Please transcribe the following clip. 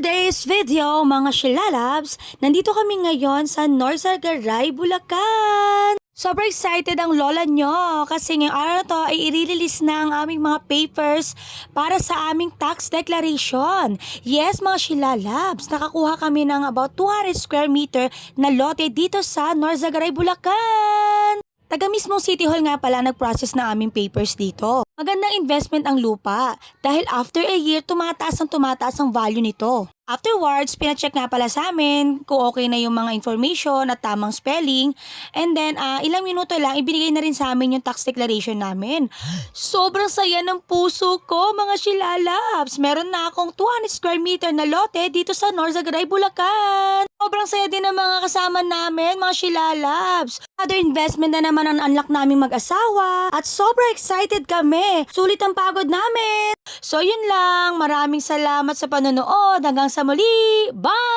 today's video, mga shilalabs, nandito kami ngayon sa Norzagaray, Bulacan. Sobrang excited ang lola nyo kasi ngayong araw na to ay i-release na ang aming mga papers para sa aming tax declaration. Yes, mga shilalabs, nakakuha kami ng about 200 square meter na lote dito sa Norzagaray, Bulacan. Taga mismong City Hall nga pala nag-process na aming papers dito. Magandang investment ang lupa dahil after a year tumataas ang value nito. Afterwards, pinacheck nga pala sa amin kung okay na yung mga information at tamang spelling. And then, ilang minuto lang, ibinigay na rin sa amin yung tax declaration namin. Sobrang saya ng puso ko, mga shilalabs. Meron na akong 200 square meter na lote dito sa Norzagaray, Bulacan. Sobrang saya din ng mga kasama namin, mga shilalabs. Other investment na naman ang unlock naming mag-asawa. At sobrang excited kami. Sulit ang pagod namin. So yun lang. Maraming salamat sa panonood. Hanggang sa muli. Bye!